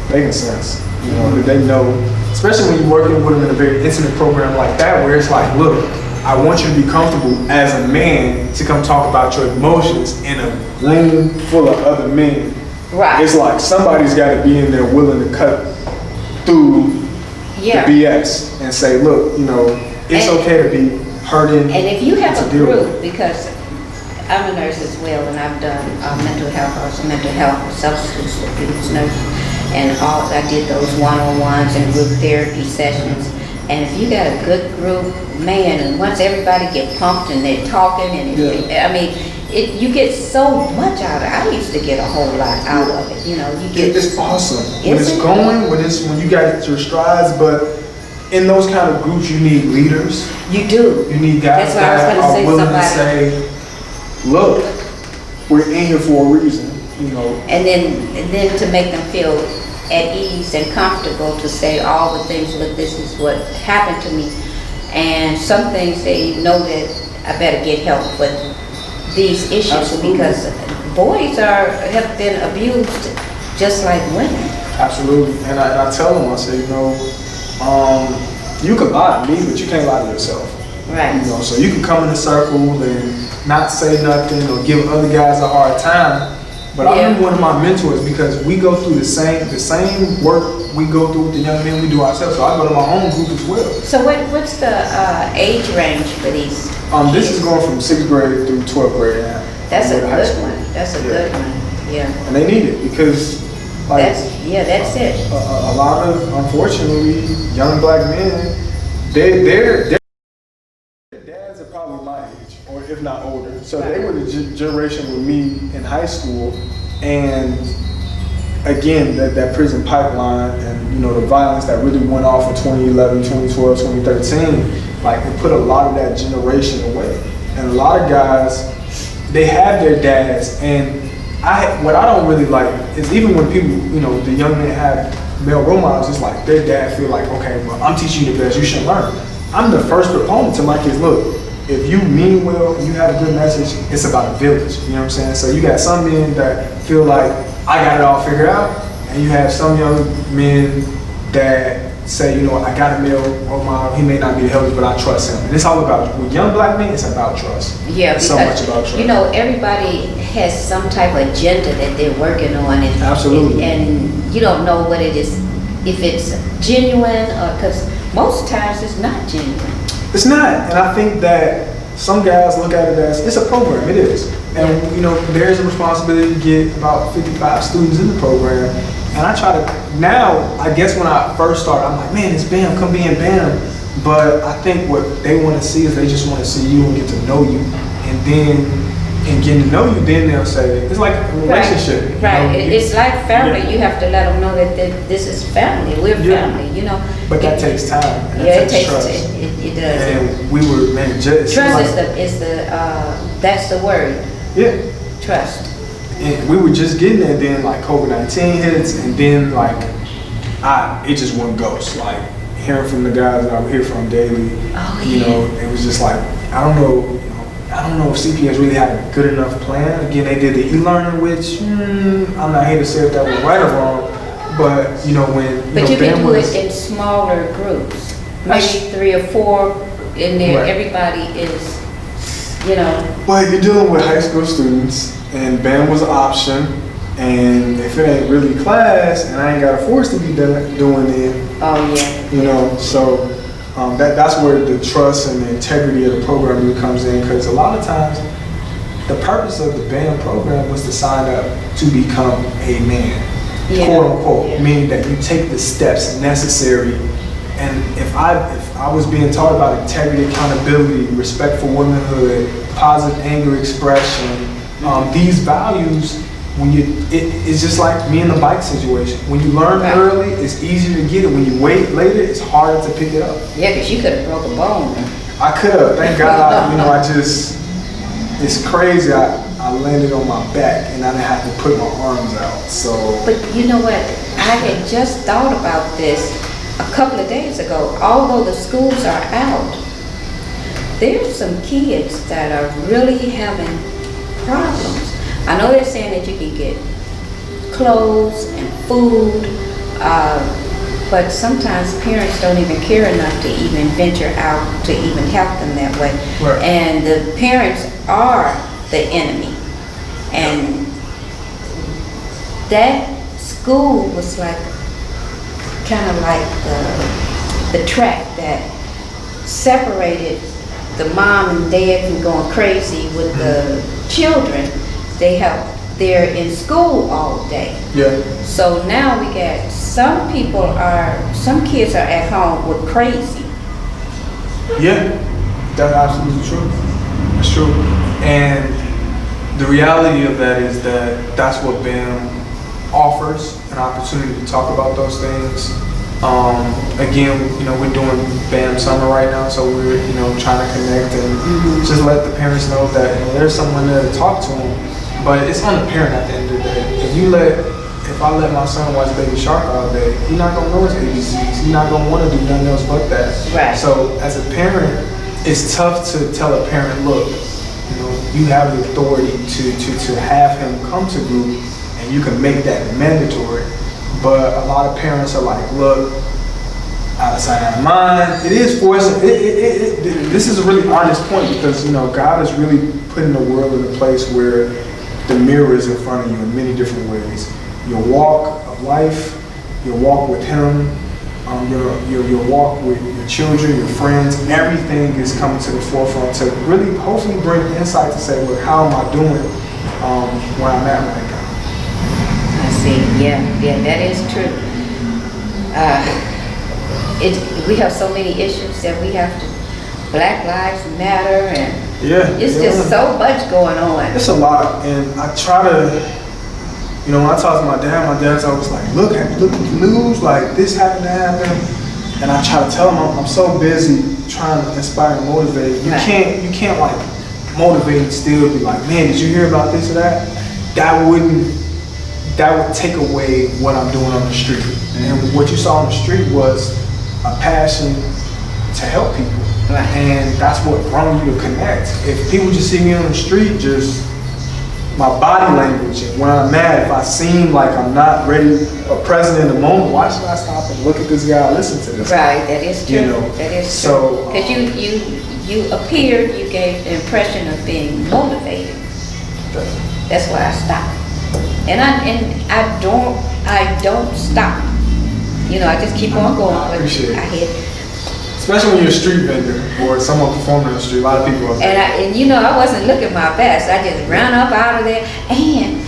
They can sense. You know, they know, especially when you're working with them in a very intimate program like that, where it's like, look, I want you to be comfortable as a man to come talk about your emotions in a room full of other men. Right. It's like somebody's got to be in there willing to cut through the BS and say, look, you know, it's okay to be hurting. And if you have a group, because I'm a nurse as well, and I've done mental health, also mental health, substance abuse nurse. And I did those one-on-ones and group therapy sessions. And if you got a good group, man, and once everybody get pumped and they're talking, and you get so much out of it. I used to get a whole lot out of it. You know, you get. It's awesome when it's going, when you got your strides. But in those kind of groups, you need leaders. You do. You need guys that are willing to say, "Look, we're in here for a reason." You know. And then to make them feel at ease and comfortable to say all the things, look, this is what happened to me. And some things they know that I better get help with these issues. Absolutely. Because boys have been abused just like women. Absolutely. And I tell them, I say, you know, you can lie to me, but you can't lie to yourself. Right. You know, so you can come in a circle and not say nothing or give other guys a hard time. But I'm one of my mentors because we go through the same work we go through with the young men we do ourselves. So I go to my own group as well. So what's the age range for these? This is going from 6th grade through 12th grade. That's a good one. That's a good one. Yeah. And they need it because that's it. A lot of, unfortunately, young black men, their dads are probably my age, or if not older. So they were the generation with me in high school, and again, that prison pipeline and, you know, the violence that really went off in 2011, 2012, 2013, like it put a lot of that generation away. And a lot of guys, they have their dads, and what I don't really like is even when people, you know, the young men have male role models, it's like their dad feel like, okay, well, I'm teaching you the best, you should learn. I'm the first proponent to my kids, look, if you mean well, you have a good message, it's about a village, you know what I'm saying? So you got some men that feel like, I got it all figured out, and you have some young men that say, you know, I got a male role model, he may not be the healthiest, but I trust him. And it's all about, with young black men, it's about trust. Yeah, it's so much about trust. You know, everybody has some type of agenda that they're working on. And, absolutely. And you don't know what it is, if it's genuine, or because most times it's not genuine. It's not, and I think that some guys look at it as, it's a program, it is. And you know, there's a responsibility to get about 55 students in the program. And I try to, now, I guess when I first started, I'm like, man, it's BAM, come be in BAM. But I think what they want to see is they just want to see you and get to know you. And then, in getting to know you, then they'll say, it's like a relationship. Right, You know, it's like family. You have to let them know that this is family, we're family, you know. But that takes time. And yeah, that takes trust. It does. And we were, man, just. Trust is that's the word. Yeah. Trust. And we were just getting there, then like COVID-19 hits, and then like, it just went ghost. Like hearing from the guys that I would hear from daily, you know, it was just like, I don't know if CPS really had a good enough plan. Again, they did the e-learning, which I'm not here to say if that was right or wrong, but you know when. But you can do it in smaller groups, maybe 3 or 4 in there. Right. Everybody is, you know. Well, you're dealing with high school students, and BAM was an option, and if it ain't really class, and I ain't got a force to be doing it. Oh yeah. You know, so that's where the trust and the integrity of the program really comes in, because a lot of times the purpose of the BAM program was to sign up to become a man, quote unquote, meaning that you take the steps necessary. And if I was being taught about integrity, accountability, respect for womanhood, positive anger expression, these values, it's just like me in the bike situation. When you learn early, it's easier to get it. When you wait later, it's harder to pick it up. Yeah, because you could have broke a bone. I could have. Thank God. You know, it's crazy. I landed on my back and I didn't have to put my arms out. So. But you know what? I had just thought about this a couple of days ago. Although the schools are out, there's some kids that are really having problems. I know they're saying that you can get clothes and food, but sometimes parents don't even care enough to even venture out to even help them that way. Right. And the parents are the enemy. And that school was like, kind of like the track that separated the mom and dad from going crazy with the children. They're in school all day. Yeah. So now we got some kids are at home with crazy. Yeah, that's absolutely true. That's true. And the reality of that is that that's what BAM offers, an opportunity to talk about those things. Again, you know, we're doing BAM Summer right now, so we're, you know, trying to connect and just let the parents know that, you know, there's someone there to talk to them. But it's on the parent at the end of the day. If I let my son watch Baby Shark all day, he's not gonna know his ABCs. He's not gonna want to do nothing else but that. Right. So as a parent, it's tough to tell a parent, look, you know, you have the authority to have him come to group, and you can make that mandatory. But a lot of parents are like, look, out of sight, out of mind. It is forcing. This is a really honest point, because, you know, God is really putting the world in a place where the mirror is in front of you in many different ways. Your walk of life, your walk with Him, your walk with your children, your friends, everything is coming to the forefront to really hopefully bring insight to say, look, how am I doing where I'm at right now? I see. Yeah, that is true. We have so many issues that we have to. Black Lives Matter, and it's just so much going on. It's a lot, and I try to You know, when I talk to my dad's always like, look at the news, like this happened to happen. And I try to tell him I'm so busy trying to inspire and motivate. You can't like motivate and still be like, man, did you hear about this or that? That would take away what I'm doing on the street. And what you saw on the street was a passion to help people. Right. And that's what brought you to connect. If people just see me on the street, just my body language, and when I'm mad, if I seem like I'm not ready or present in the moment, why should I stop and look at this guy and listen to this? Right, that is true. You know, that is true. so, Because you appeared, you gave the impression of being motivated. That's why I stopped. And I don't stop. You know, I just keep on going. I appreciate it. I hit. Especially when you're a street vendor or someone performing on the street, a lot of people are And you know, I wasn't looking my best. I just ran up out of there, and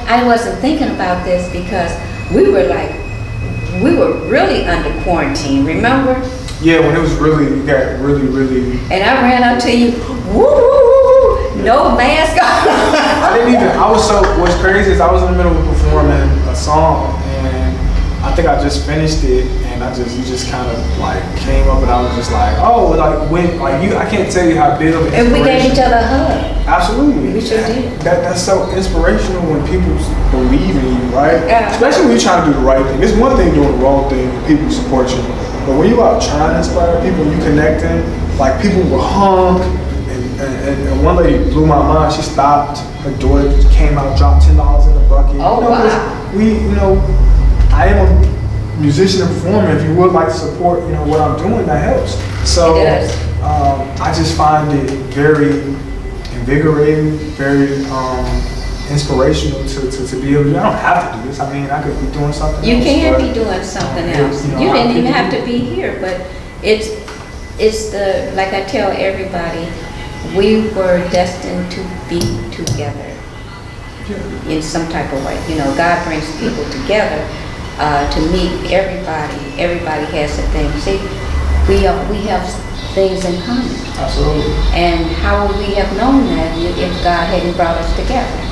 I wasn't thinking about this because we were really under quarantine. Remember? Yeah, when it was you got really. And I ran up to you, woo, woo, woo, woo, no mask on. What's crazy is I was in the middle of performing a song, and I think I just finished it, and you just kind of like came up, and I was just like, oh, I can't tell you how big of an And we gave inspiration. each other a hug. Absolutely. We sure did. That's so inspirational when people believe in you, right? Yeah. Especially when you're trying to do the right thing. It's one thing doing the wrong thing and people support you, but when you out trying to inspire people, you connecting, like people were hung, and one lady blew my mind. She stopped, her daughter came out, dropped $10 in the bucket. Oh, wow. I am a musician and performer. If you would like to support, what I'm doing, that helps. So It does. I just find it very invigorating, very inspirational to be able to. I don't have to do this. I mean, I could be doing something You else. can but, be doing something else. you know, You I didn't could even do have it. to be here, but it's the, like I tell everybody, we were destined to be together in some type of way. God brings people together to meet everybody. Everybody has a thing. See, we have things in common. Absolutely. And how would we have known that if God hadn't brought us together?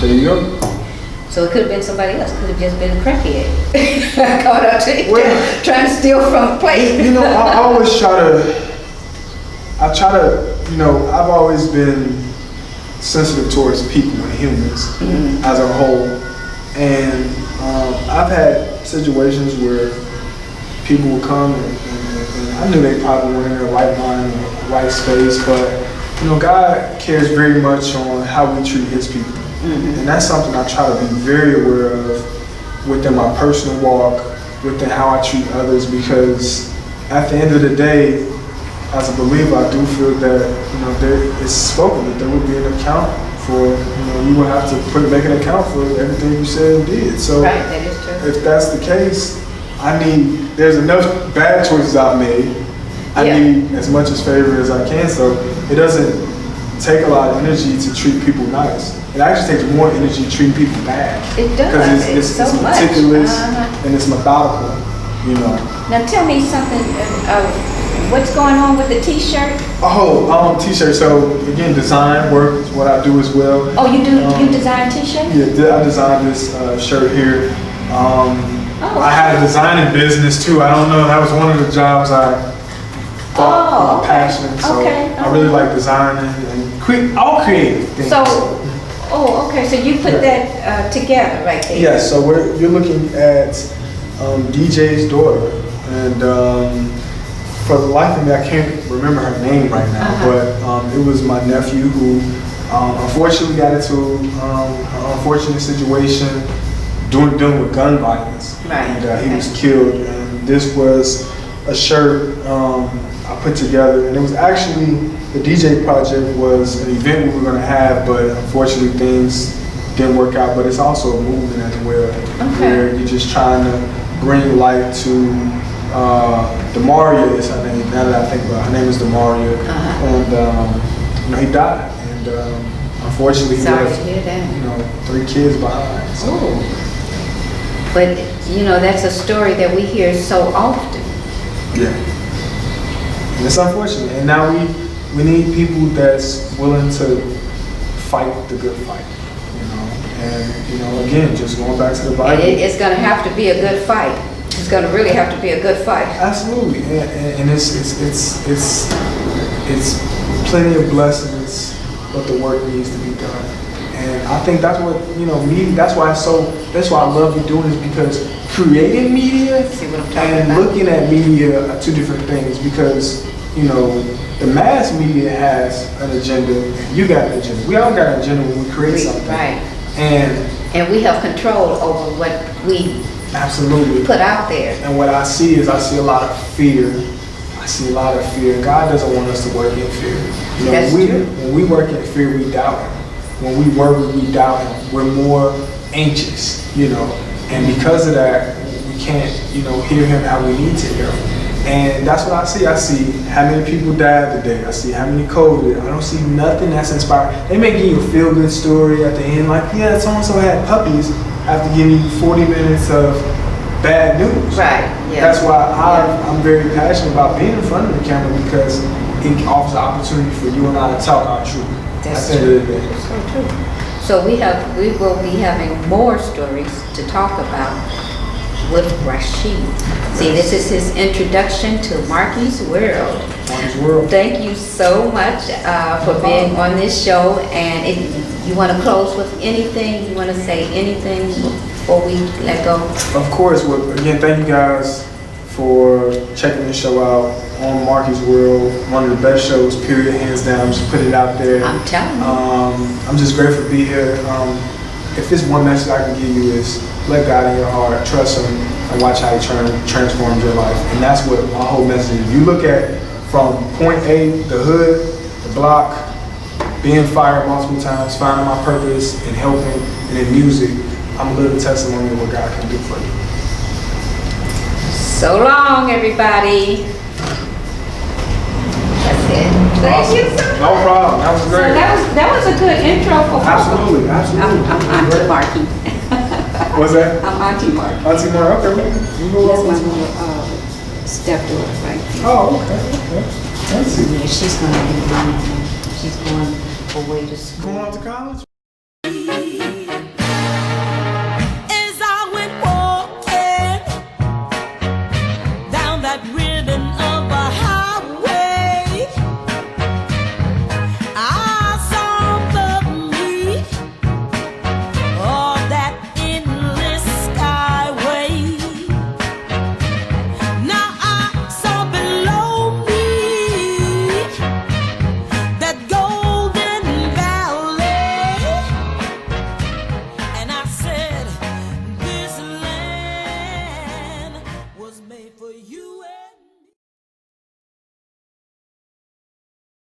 There you go. So it could have been somebody else. Could have just been a crackhead. Caught up to you, Well, trying to steal from a plate. I always I've always been sensitive towards people and humans as a whole. And I've had situations where people would come and I knew they probably weren't in their right mind or right space, but God cares very much on how we treat his people. And that's something I try to be very aware of within my personal walk, within how I treat others, because at the end of the day, as a believer, I do feel that there is spoken that there will be an account for, you will have to make an account for everything you said and did. So Right, that is true. if that's the case, there's enough bad choices I've made. I Yeah. need as much as favor as I can, so it doesn't take a lot of energy to treat people nice. It actually takes more energy to treat people bad. It does. Because It's so it's much. meticulous Uh-huh. and it's methodical, Now tell me something. What's going on with the T-shirt? T-shirt. So again, design work is what I do as well. Oh, you do. You design T-shirts? Yeah, I designed this shirt here. I had a designing business too. I don't know. That was one of the jobs I thought was passion. So I really like designing and all creative things. Okay. So you put that together right there. Yes. So you're looking at DJ's daughter, and for the life of me, I can't remember her name right now. But it was my nephew who unfortunately got into an unfortunate situation dealing with gun violence. Right. And he was killed. And this was a shirt I put together, and it was actually the DJ project was an event we were going to have, but unfortunately things didn't work out. But it's also a movement as well, where you're just trying to bring light to Demaria is her name. Now that I think about it, her name is Demaria, and he died, and unfortunately he Sorry left to hear that. 3 kids behind. So. But that's a story that we hear so often. Yeah, and it's unfortunate. And now we need people that's willing to fight the good fight. And, you know, again, just going back to the Bible. It's gonna have to be a good fight. It's gonna really have to be a good fight. Absolutely, and it's plenty of blessings, but the work needs to be done. And I think that's what, you know, media, that's why I love you doing this, because creating media See what I'm talking and about? looking at media are two different things, because, you know, the mass media has an agenda, and you got an agenda. We all got an agenda when we create something. Right. And we have control over what we absolutely put out there. And what I see is, I see a lot of fear. I see a lot of fear. God doesn't want us to work in fear. You know, That's true. When we work in fear, we doubt Him. When we worry, we doubt Him. We're more anxious, you know. And because of that, we can't, you know, hear Him how we need to hear Him. And that's what I see. I see how many people died today. I see how many COVID. I don't see nothing that's inspiring. They may give you a feel-good story at the end, like, yeah, so-and-so had puppies, after giving you 40 minutes of bad news. Right, yeah. That's why I'm very passionate about being in front of the camera, because it offers an opportunity for you and I to tell our truth. That's At the end of the day. So true. So we will be having more stories to talk about with Rasheed. See, this is his introduction to Markies World. Markies World. Thank you so much for being on this show. And if you want to close with anything, you want to say anything before we let go? Of course. Well, again, thank you guys for checking the show out on Markies World. One of the best shows, period, hands down. Just put it out there. I'm telling you. I'm just grateful to be here. If there's one message I can give you, is let God in your heart, trust Him, and watch how He transforms your life. And that's what my whole message is. You look at from point A, the hood, the block, being fired multiple times, finding my purpose and helping, and in music, I'm a little testimony of what God can do for you. So long, everybody. That's it. Thank you so much. No problem. That was So great. that was a good intro for Absolutely, absolutely. I'm Auntie Markie. What's that? I'm Auntie Markie. Auntie Mar, okay. You go That's over. my little stepdaughter, right? Oh, okay. Let's see. Yeah, she's going away to school. Going off to college?